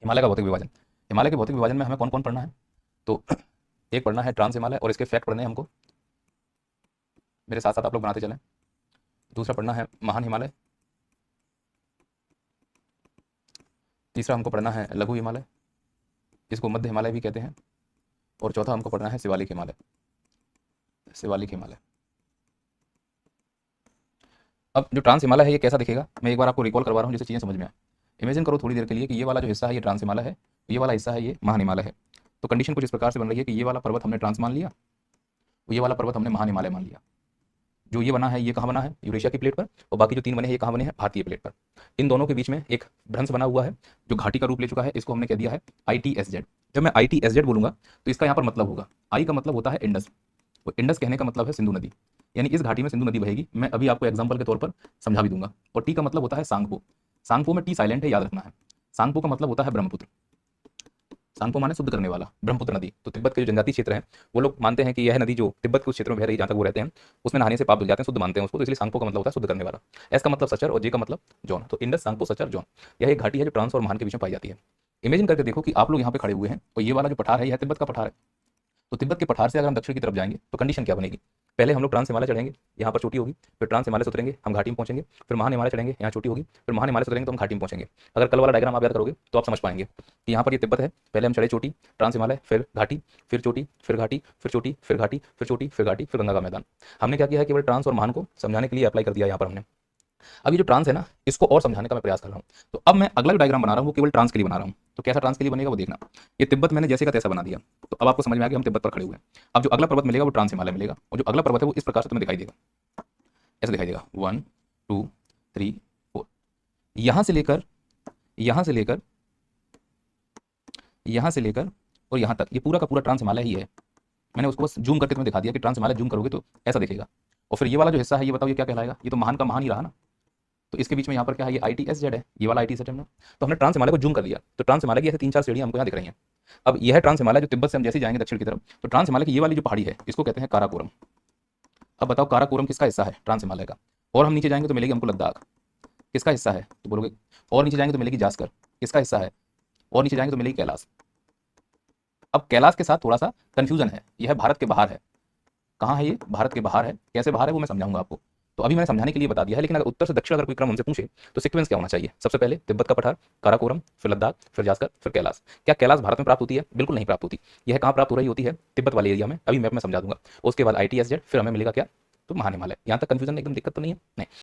हिमालय का भौतिक विभाजन। हिमालय के भौतिक विभाजन में हमें कौन कौन पढ़ना है? तो एक पढ़ना है ट्रांस हिमालय और इसके फैक्ट पढ़ने हैं हमको, मेरे साथ साथ आप लोग बनाते चलें। दूसरा पढ़ना है महान हिमालय। तीसरा हमको पढ़ना है लघु हिमालय, इसको मध्य हिमालय भी कहते हैं। और चौथा हमको पढ़ना है शिवालिक हिमालय। शिवालिक हिमालय। अब जो ट्रांस हिमालय है ये कैसा दिखेगा, मैं एक बार आपको रिकॉल करवा रहा हूँ जिससे चीज़ें समझ में आए। इमेजिन करो थोड़ी देर के लिए कि ये वाला जो हिस्सा है ये ट्रांस हिमालय है, ये वाला हिस्सा है ये महान हिमालय है। तो कंडीशन कुछ इस प्रकार से बन रही है कि ये वाला पर्वत हमने ट्रांस मान लिया, ये वाला पर्वत हमने महान हिमालय मान लिया। जो ये बना है ये कहाँ बना है? यूरेशिया की प्लेट पर। और बाकी जो तीन बने हैं ये कहाँ बने हैं? भारतीय प्लेट पर। इन दोनों के बीच में एक भ्रंश बना हुआ है जो घाटी का रूप ले चुका है, इसको हमने कह दिया है ITSZ। जब मैं ITSZ बोलूंगा तो इसका यहाँ पर मतलब होगा, आई का मतलब होता है इंडस, और इंडस कहने का मतलब है सिंधु नदी, यानी इस घाटी में सिंधु नदी बहेगी। मैं अभी आपको एग्जाम्पल के तौर पर समझा भी दूंगा। और टी का मतलब होता है सांगपो। सांगपो में टी साइलेंट है, याद रखना है। सांगपो का मतलब होता है ब्रह्मपुत्र। सांगपो माने शुद्ध करने वाला, ब्रह्मपुत्र नदी। तो तिब्बत के जो जनजातीय क्षेत्र हैं वो लोग मानते हैं कि यह नदी जो तिब्बत के उस क्षेत्र में बह रही, जहाँ तक वो रहते हैं, उसमें नहाने से पाप धुल जाते हैं, शुद्ध मानते हैं उसको। तो इसलिए सांगपो का मतलब होता है शुद्ध करने वाला। एस का मतलब सचर और जे का मतलब जॉन। तो इंडस, सांगपो, सचर, जॉन, यह एक घाटी है जो ट्रांस और महान के बीच में पाई जाती है। इमेजिन करके देखो कि आप लोग यहाँ पे खड़े हुए हैं और ये वाला जो पठार है यह तिब्बत का पठार है। तो तिब्बत के पठार से अगर हम दक्षिण की तरफ जाएंगे तो कंडीशन क्या बनेगी? पहले हम लोग ट्रांस हिमालय चढ़ेंगे, यहाँ पर चोटी होगी, फिर ट्रांस हिमालय से उतरेंगे, हम घाटी में पहुंचेंगे, फिर महान हिमालय चढ़ेंगे, यहाँ चोटी होगी, फिर महान हिमालय से उतरेंगे तो हम घाटी में पहुंचेंगे। अगर कल वाला डायग्राम आप याद करोगे तो आप समझ पाएंगे कि यहाँ पर ये तिब्बत है, पहले हम चढ़े चोटी, ट्रांस हिमालय, फिर घाटी, फिर चोटी, फिर घाटी, फिर चोटी, फिर घाटी, फिर चोटी, फिर घाटी, फिर गंगा का मैदान। हमने क्या किया है, केवल ट्रांस और महान को समझाने के लिए अप्लाई कर दिया यहाँ पर हमने। अब ये जो ट्रांस है ना, इसको और समझाने का मैं प्रयास कर रहा हूँ। तो अब मैं अगला जो डायग्राम बना रहा हूँ वो केवल ट्रांस के लिए बना रहा हूँ। तो कैसा ट्रांस के लिए बनेगा वो देखना। ये तिब्बत मैंने जैसे का तैसा बना दिया, तो अब आपको समझ में आ गया हम तिब्बत पर खड़े हुए हैं। अब जो अगला पर्वत मिलेगा वो ट्रांस हिमालय मिलेगा, और जो अगला पर्वत है वो इस प्रकार से तुम्हें दिखाई देगा, ऐसे दिखाई देगा 1 2 3 4। यहां से लेकर यहां से लेकर यहां से लेकर और यहां तक ये पूरा का पूरा ट्रांस हिमालय ही है। मैंने उसको बस जूम करके तुम्हें दिखा दिया कि ट्रांस हिमालय जूम करोगे तो ऐसा दिखेगा। और फिर ये वाला जो हिस्सा है ये बताओ ये क्या कहलाएगा? ये तो महान का महान ही रहा ना। तो इसके बीच में यहाँ पर क्या है? ये ITSZ है, ये वाला ITSZ है ना। तो हमने ट्रांस हिमालय को जूम कर लिया, तो ट्रांस हिमालय की ऐसे 3-4 सीढ़ियां हमको यहाँ दिख रही हैं। अब यह है ट्रांस हिमालय जो तिब्बत से हम जैसे जाएंगे दक्षिण की तरफ, तो ट्रांस हिमालय की ये वाली जो पहाड़ी है इसको कहते हैं काराकोरम। अब बताओ काराकोरम किसका हिस्सा है? ट्रांस हिमालय का। और हम नीचे जाएंगे तो मिलेगी हमको लद्दाख, किसका हिस्सा है? तो बोलोगे। और नीचे जाएंगे तो मिलेगी जास्कर, किसका हिस्सा है? और नीचे जाएंगे तो मिलेगी कैलाश। अब कैलाश के साथ थोड़ा सा कंफ्यूजन है, यह भारत के बाहर है। कहाँ है ये? भारत के बाहर है। कैसे बाहर है वो मैं समझाऊंगा आपको। तो अभी मैंने समझाने के लिए बता दिया है, लेकिन अगर उत्तर से दक्षिण अगर कोई क्रम हमसे पूछे तो सीक्वेंस क्या होना चाहिए? सबसे पहले तिब्बत का पठार, काराकोरम, फिर लद्दाख, फिर जास्कर, फिर कैलाश। क्या कैलाश भारत में प्राप्त होती है? बिल्कुल नहीं प्राप्त होती। यह कहाँ प्राप्त हो रही होती है? तिब्बत वाले एरिया में। अभी मैप में समझा दूंगा। उसके बाद ITSZ, फिर हमें मिलेगा क्या? तो महान हिमालय। यहाँ तक कंफ्यूजन एकदम दिक्कत तो नहीं है? नहीं।